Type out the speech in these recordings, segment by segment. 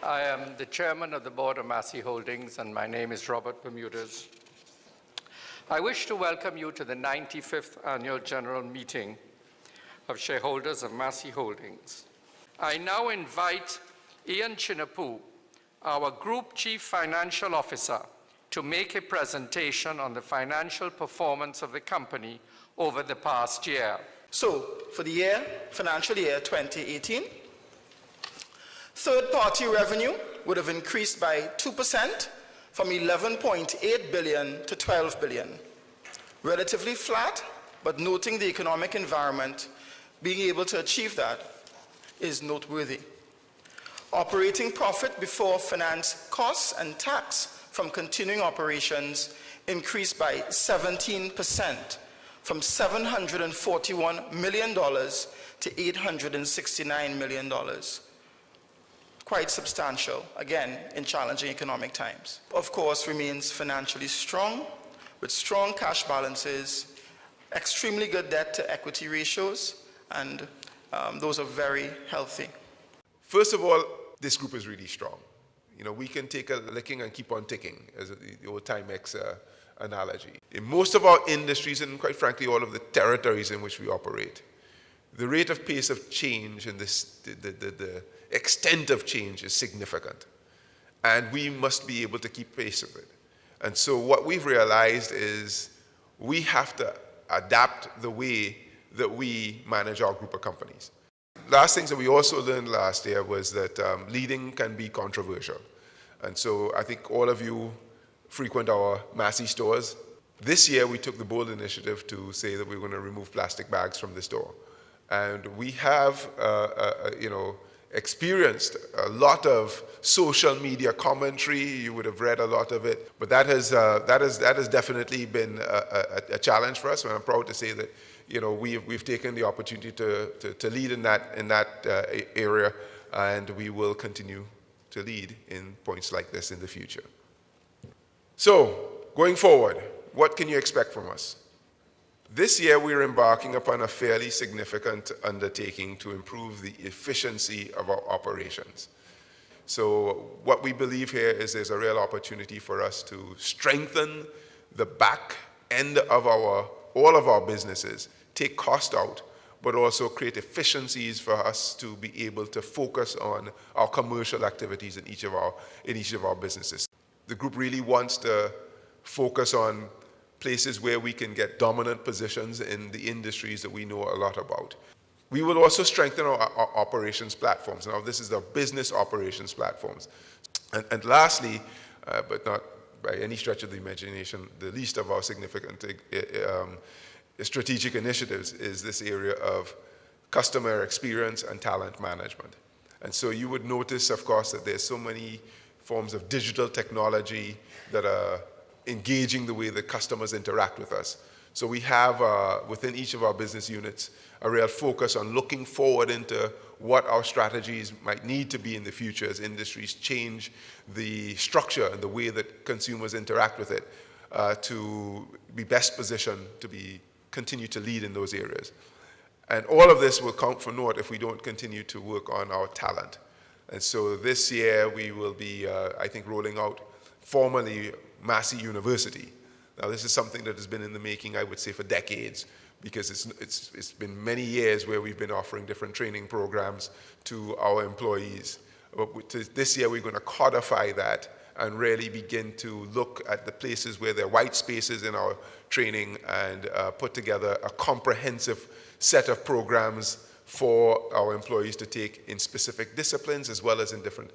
I am the chairman of the board of Massy Holdings, and my name is Robert Bermudez. I wish to welcome you to the 95th Annual General Meeting of shareholders of Massy Holdings. I now invite Ian Chinapoo, our Group Chief Financial Officer, to make a presentation on the financial performance of the company over the past year. So, for the financial year 2018, third-party revenue would have increased by 2% from 11.8 billion to 12 billion. Relatively flat, but noting the economic environment, being able to achieve that is noteworthy. Operating profit before finance costs and tax from continuing operations increased by 17%, from $741 million to $869 million. Quite substantial, again, in challenging economic times. Of course, remains financially strong, with strong cash balances, extremely good debt to equity ratios, and those are very healthy. First of all, this group is really strong. You know, we can take a licking and keep on ticking, as the old Timex analogy. In most of our industries, and quite frankly, all of the territories in which we operate, the rate of pace of change and the extent of change is significant. And we must be able to keep pace with it. And so what we've realized is we have to adapt the way that we manage our group of companies. Last things that we also learned last year was that leading can be controversial. And so I think all of you frequent our Massy stores. This year we took the bold initiative to say that we're going to remove plastic bags from the store. And we have, experienced a lot of social media commentary. You would have read a lot of it, but that has definitely been a challenge for us. And I'm proud to say that we've taken the opportunity to lead in that area, and we will continue to lead in points like this in the future. So going forward, what can you expect from us? This year, we're embarking upon a fairly significant undertaking to improve the efficiency of our operations. So what we believe here is there's a real opportunity for us to strengthen the back end of all of our businesses, take cost out, but also create efficiencies for us to be able to focus on our commercial activities in each of our businesses. The group really wants to focus on places where we can get dominant positions in the industries that we know a lot about. We will also strengthen our operations platforms. Now, this is the business operations platforms. And lastly, but not by any stretch of the imagination, the least of our significant strategic initiatives is this area of customer experience and talent management. And so you would notice, of course, that there's so many forms of digital technology that are engaging the way that customers interact with us. So we have, within each of our business units, a real focus on looking forward into what our strategies might need to be in the future as industries change the structure and the way that consumers interact with it to be best positioned to continue to lead in those areas. And all of this will count for naught if we don't continue to work on our talent. And so this year we will be, I think, rolling out formally Massy University. Now, this is something that has been in the making, I would say, for decades, because it's been many years where we've been offering different training programs to our employees. But this year, we're going to codify that and really begin to look at the places where there are white spaces in our training and put together a comprehensive set of programs for our employees to take in specific disciplines as well as in different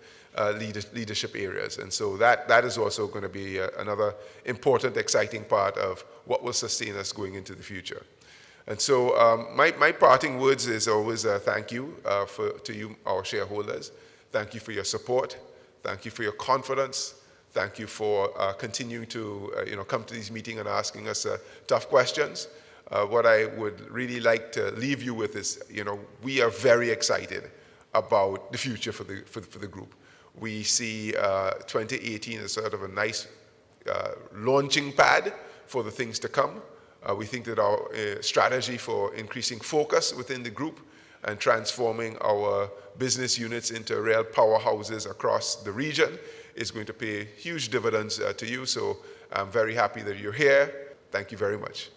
leadership areas. And so that is also going to be another important, exciting part of what will sustain us going into the future. And so my parting words is always thank you to you, our shareholders. Thank you for your support. Thank you for your confidence. Thank you for continuing to come to these meetings and asking us tough questions. What I would really like to leave you with is, we are very excited about the future for the group. We see 2018 as sort of a nice launching pad for the things to come. We think that our strategy for increasing focus within the group and transforming our business units into real powerhouses across the region is going to pay huge dividends to you. So I'm very happy that you're here. Thank you very much.